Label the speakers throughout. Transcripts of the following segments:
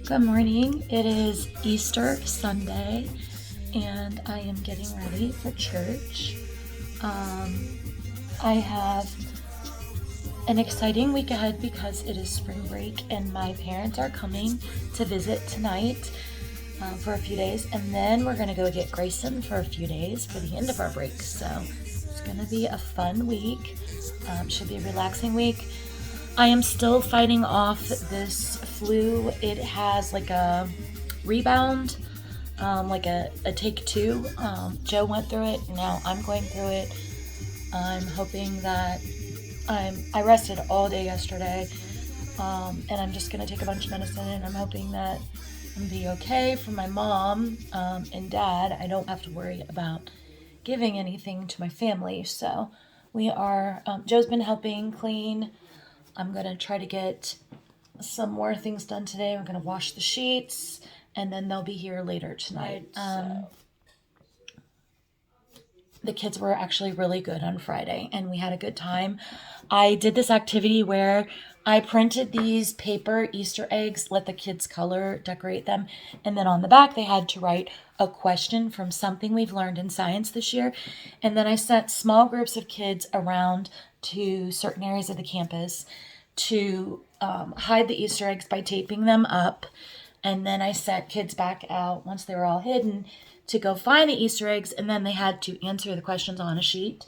Speaker 1: Good morning. It is Easter Sunday, and I am getting ready for church. I have an exciting week ahead because it is spring break, and my parents are coming to visit tonight for a few days, and then we're going to go get Grayson for a few days for the end of our break. So it's going to be a fun week. Should be a relaxing week. I am still fighting off this flu. It has like a rebound, like a take two. Joe went through it. Now I'm going through it. I'm hoping that I rested all day yesterday, and I'm just gonna take a bunch of medicine, and I'm hoping that I'm gonna be okay. For my mom and dad, I don't have to worry about giving anything to my family. So we are. Joe's been helping clean. I'm going to try to get some more things done today. We're going to wash the sheets, and then they'll be here later tonight. The kids were actually really good on Friday, and we had a good time. I did this activity where I printed these paper Easter eggs, let the kids color, decorate them, and then on the back they had to write a question from something we've learned in science this year. And then I sent small groups of kids around to certain areas of the campus to hide the Easter eggs by taping them up. And then I sent kids back out once they were all hidden to go find the Easter eggs, and then they had to answer the questions on a sheet.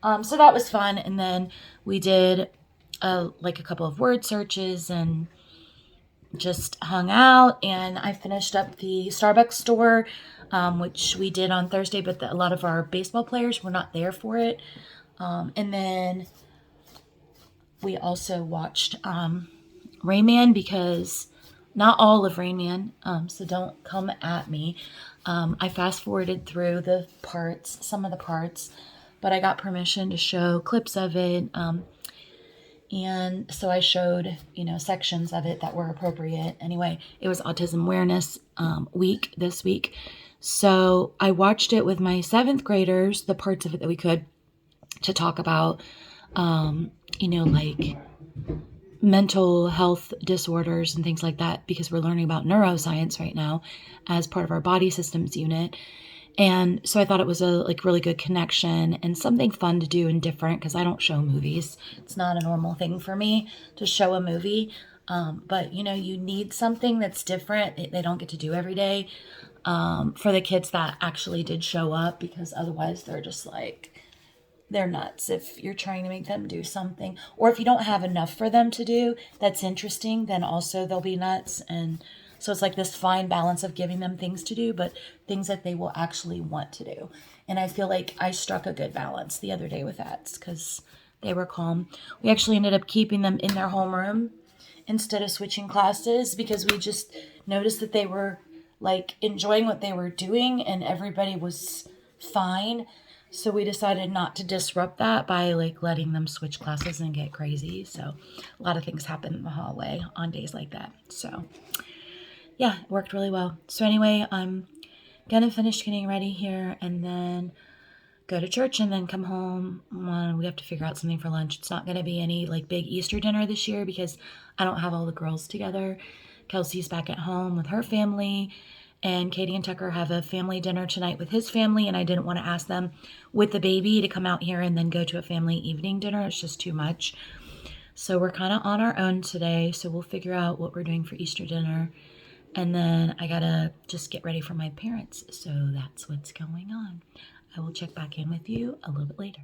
Speaker 1: So that was fun. And then we did like a couple of word searches and just hung out. And I finished up the Starbucks store, which we did on Thursday, but a lot of our baseball players were not there for it. And then we also watched Rain Man, because not all of Rain Man, so don't come at me. I fast forwarded through some of the parts, but I got permission to show clips of it. And so I showed, sections of it that were appropriate. Anyway, it was Autism Awareness Week this week. So I watched it with my 7th graders, the parts of it that we could, to talk about, like mental health disorders and things like that, because we're learning about neuroscience right now as part of our body systems unit. And so I thought it was a really good connection and something fun to do and different, because I don't show movies. It's not a normal thing for me to show a movie. But you need something that's different. They don't get to do every day, for the kids that actually did show up, because otherwise they're just they're nuts if you're trying to make them do something. Or if you don't have enough for them to do that's interesting, then also they'll be nuts. And so it's like this fine balance of giving them things to do, but things that they will actually want to do. And I feel like I struck a good balance the other day with that, because they were calm. We actually ended up keeping them in their homeroom instead of switching classes, because we just noticed that they were enjoying what they were doing and everybody was fine. So we decided not to disrupt that by letting them switch classes and get crazy. So a lot of things happen in the hallway on days like that. So yeah, it worked really well. So anyway, I'm going to finish getting ready here and then go to church and then come home. We have to figure out something for lunch. It's not going to be any big Easter dinner this year, because I don't have all the girls together. Kelsey's back at home with her family, and Katie and Tucker have a family dinner tonight with his family, and I didn't want to ask them with the baby to come out here and then go to a family evening dinner. It's just too much. So we're kind of on our own today, so we'll figure out what we're doing for Easter dinner. And then I gotta just get ready for my parents. So that's what's going on. I will check back in with you a little bit later.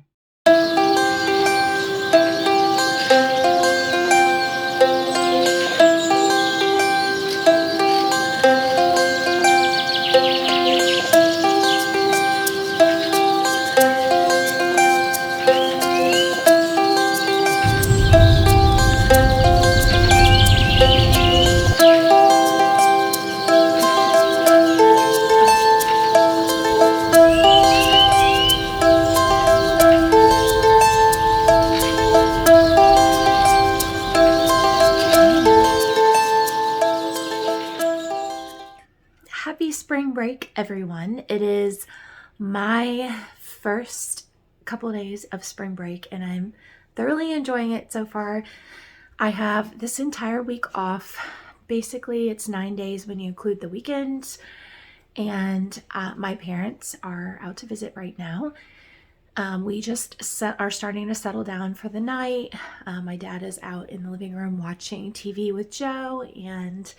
Speaker 1: Happy spring break, everyone. It is my first couple of days of spring break, and I'm thoroughly enjoying it so far. I have this entire week off basically it's 9 days when you include the weekends. And my parents are out to visit right now. We just are starting to settle down for the night. My dad is out in the living room watching TV with Joe, and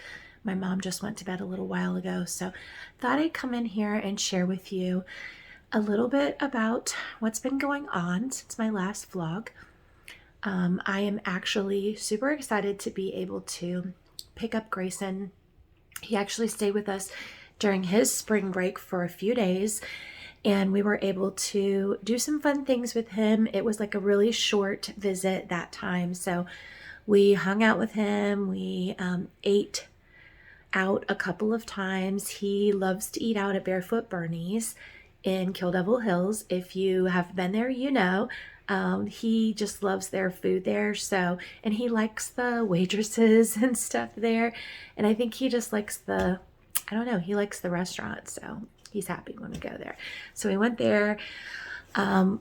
Speaker 1: my mom just went to bed a little while ago. So thought I'd come in here and share with you a little bit about what's been going on since my last vlog. I am actually super excited to be able to pick up Grayson. He actually stayed with us during his spring break for a few days, and we were able to do some fun things with him. It was like a really short visit that time, so we hung out with him. We ate out a couple of times. He loves to eat out at Barefoot Bernie's in Kill Devil Hills. If you have been there, you know. He just loves their food there. So, and he likes the waitresses and stuff there. And I think he just likes I don't know, he likes the restaurant. So he's happy when we go there. So we went there.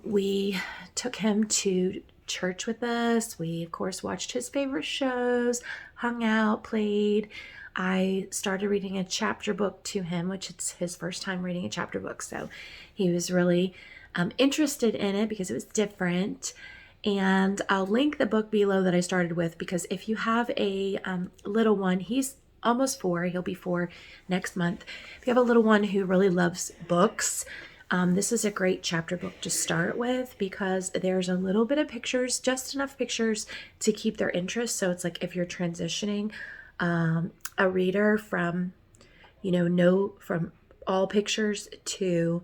Speaker 1: We took him to church with us. We, of course, watched his favorite shows, hung out, played. I started reading a chapter book to him, which it's his first time reading a chapter book. So he was really interested in it because it was different. And I'll link the book below that I started with, because if you have a little one, he's almost 4. He'll be 4 next month. If you have a little one who really loves books, this is a great chapter book to start with, because there's a little bit of pictures, just enough pictures to keep their interest. So it's like if you're transitioning a reader from, from all pictures to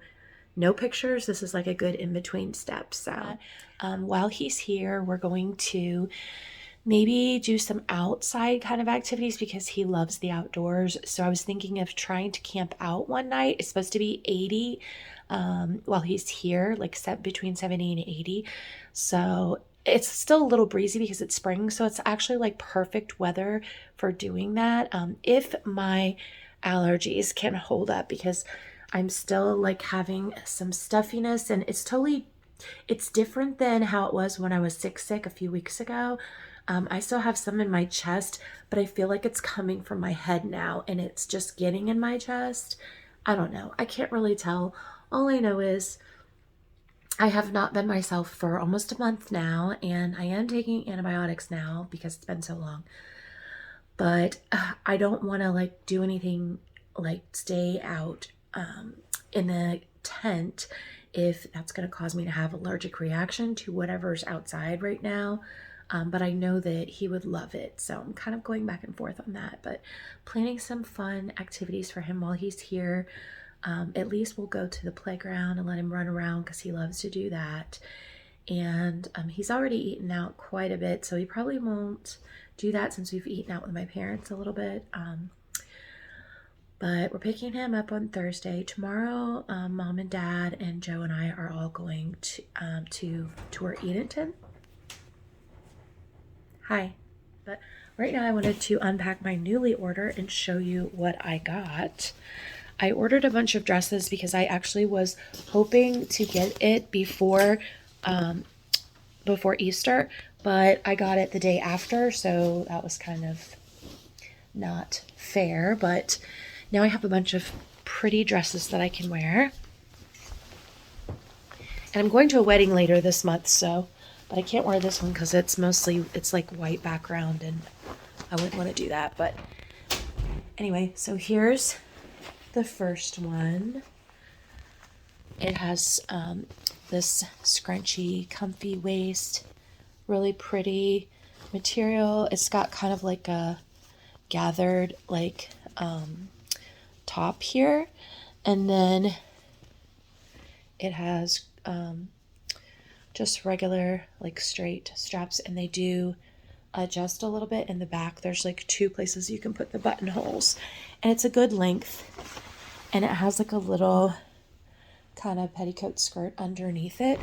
Speaker 1: no pictures, this is like a good in-between step. So while he's here, we're going to maybe do some outside kind of activities because he loves the outdoors. So I was thinking of trying to camp out one night. It's supposed to be 80 while he's here, like between 70 and 80. So it's still a little breezy because it's spring. So it's actually like perfect weather for doing that. If my allergies can hold up, because I'm still like having some stuffiness, and it's different than how it was when I was sick a few weeks ago. I still have some in my chest, but I feel like it's coming from my head now, and it's just getting in my chest. I don't know. I can't really tell. All I know is I have not been myself for almost a month now, and I am taking antibiotics now because it's been so long. But I don't want to like do anything like stay out in the tent if that's going to cause me to have allergic reaction to whatever's outside right now. But I know that he would love it. So I'm kind of going back and forth on that, but planning some fun activities for him while he's here. At least we'll go to the playground and let him run around because he loves to do that. And he's already eaten out quite a bit, so he probably won't do that since we've eaten out with my parents a little bit. But we're picking him up on Thursday. Tomorrow, Mom and Dad and Joe and I are all going to tour Edenton. Hi. But right now I wanted to unpack my Nuuly order and show you what I got. I ordered a bunch of dresses because I actually was hoping to get it before Easter, but I got it the day after, so that was kind of not fair. But now I have a bunch of pretty dresses that I can wear. And I'm going to a wedding later this month, but I can't wear this one because it's like white background, and I wouldn't want to do that. But anyway, so here's the first one. It has this scrunchy, comfy waist, really pretty material. It's got kind of like a gathered like top here, and then it has just regular like straight straps, and they do adjust a little bit in the back. There's like 2 places you can put the buttonholes, and it's a good length, and it has like a little kind of petticoat skirt underneath it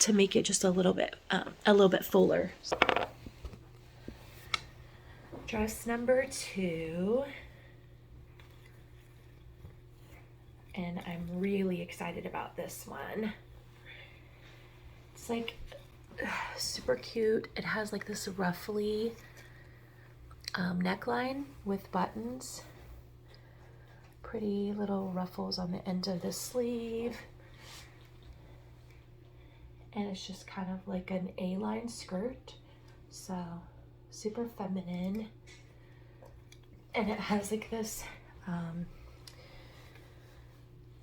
Speaker 1: to make it just a little bit fuller. Dress number 2, and I'm really excited about this one. It's like super cute. It has like this ruffly neckline with buttons. Pretty little ruffles on the end of the sleeve. And it's just kind of like an A-line skirt. So super feminine. And it has like this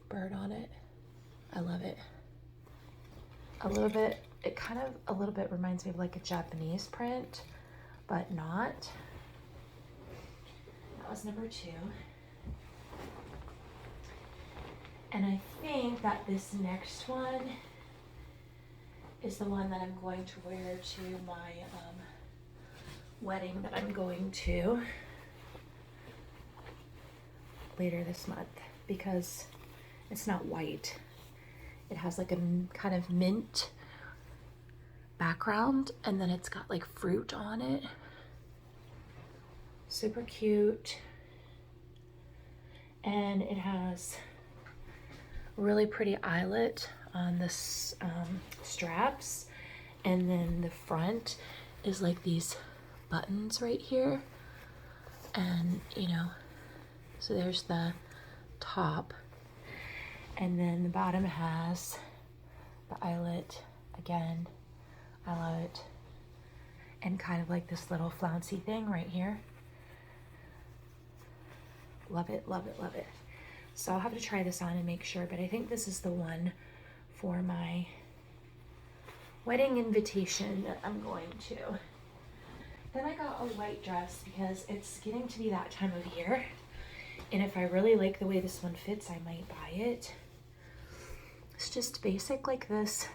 Speaker 1: bird on it. I love it. A little bit, it kind of a little bit reminds me of like a Japanese print, but not. That was number 2. And I think that this next one is the one that I'm going to wear to my wedding that I'm going to later this month, because it's not white. It has like a kind of mint background, and then it's got like fruit on it. Super cute. And it has really pretty eyelet on the straps, and then the front is like these buttons right here, and you know, so there's the top, and then the bottom has the eyelet again. I love it. And kind of like this little flouncy thing right here. Love it, love it, love it. So I'll have to try this on and make sure, but I think this is the one for my wedding invitation that I'm going to. Then I got a white dress because it's getting to be that time of year. And if I really like the way this one fits, I might buy it. It's just basic like this.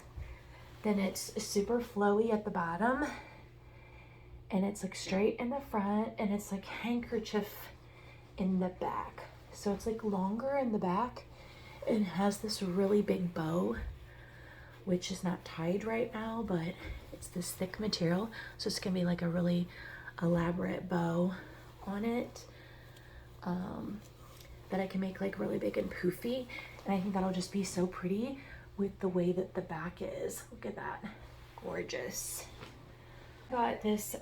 Speaker 1: Then it's super flowy at the bottom. And it's like straight in the front, and it's like handkerchief in the back. So it's like longer in the back and has this really big bow, which is not tied right now, but it's this thick material. So it's gonna be like a really elaborate bow on it that I can make like really big and poofy. And I think that'll just be so pretty with the way that the back is. Look at that, gorgeous. Got this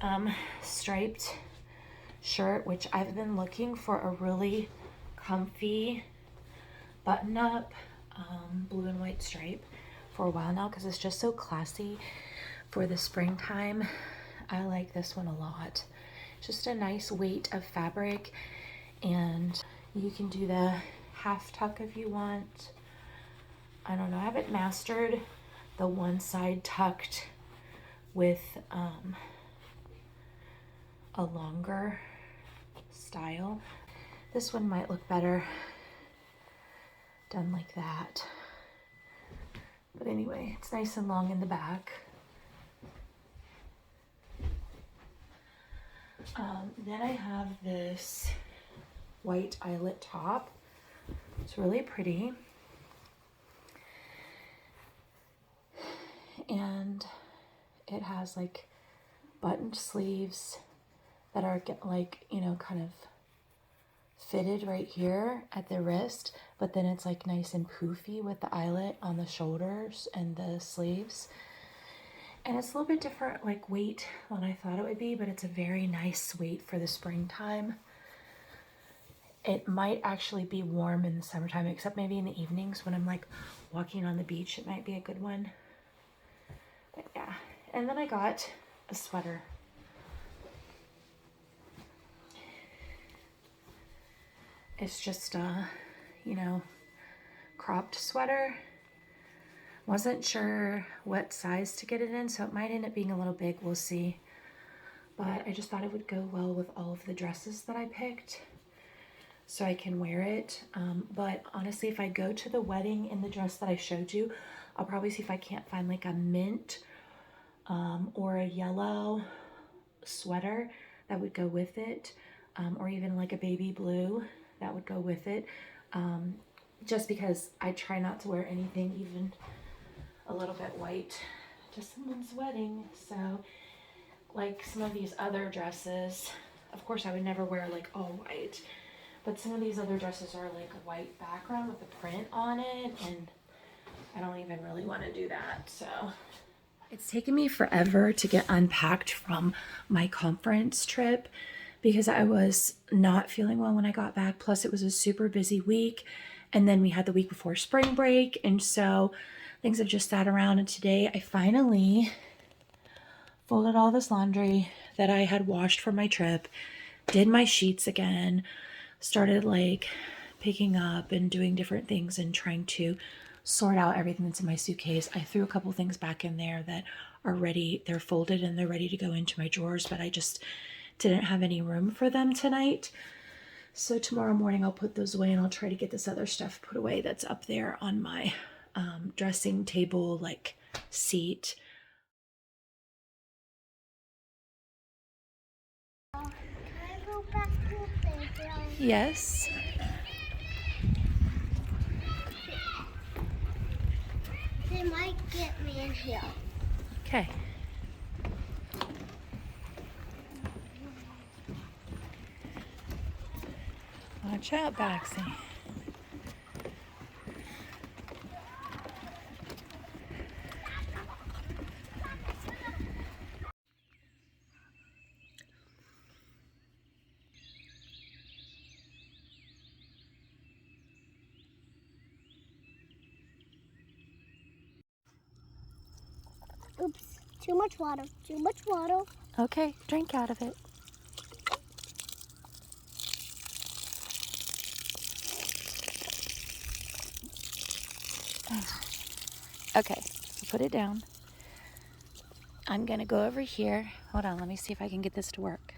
Speaker 1: striped shirt, which I've been looking for a really comfy button-up blue and white stripe for a while now, because it's just so classy for the springtime. I like this one a lot. Just a nice weight of fabric, and you can do the half tuck if you want. I don't know, I haven't mastered the one side tucked with a longer style. This one might look better done like that. But anyway, it's nice and long in the back. Then I have this white eyelet top. It's really pretty. And it has like buttoned sleeves that are like, you know, kind of fitted right here at the wrist, but then it's like nice and poofy with the eyelet on the shoulders and the sleeves. And it's a little bit different like weight than I thought it would be, but it's a very nice weight for the springtime. It might actually be warm in the summertime, except maybe in the evenings when I'm like walking on the beach, it might be a good one. But yeah, and then I got a sweater. It's just a, you know, cropped sweater. Wasn't sure what size to get it in, so it might end up being a little big, we'll see. But I just thought it would go well with all of the dresses that I picked, so I can wear it. But honestly, if I go to the wedding in the dress that I showed you, I'll probably see if I can't find like a mint or a yellow sweater that would go with it, or even like a baby blue that would go with it, just because I try not to wear anything even a little bit white to someone's wedding. So like some of these other dresses, of course I would never wear like all white, but some of these other dresses are like a white background with a print on it, and I don't even really want to do that. So it's taken me forever to get unpacked from my conference trip because I was not feeling well when I got back. Plus, it was a super busy week. And then we had the week before spring break. And so things have just sat around. And today I finally folded all this laundry that I had washed for my trip, did my sheets again, started like picking up and doing different things and trying to sort out everything that's in my suitcase. I threw a couple things back in there that are ready. They're folded and they're ready to go into my drawers, but I just didn't have any room for them tonight. So tomorrow morning I'll put those away and I'll try to get this other stuff put away that's up there on my dressing table, like seat.
Speaker 2: Can I go back to the playground?
Speaker 1: Yes.
Speaker 2: They might get me in here.
Speaker 1: Okay. Watch out, Baxi.
Speaker 2: Oops, too much water, too much water.
Speaker 1: Okay, drink out of it. Okay, so put it down. I'm gonna go over here. Hold on, let me see if I can get this to work.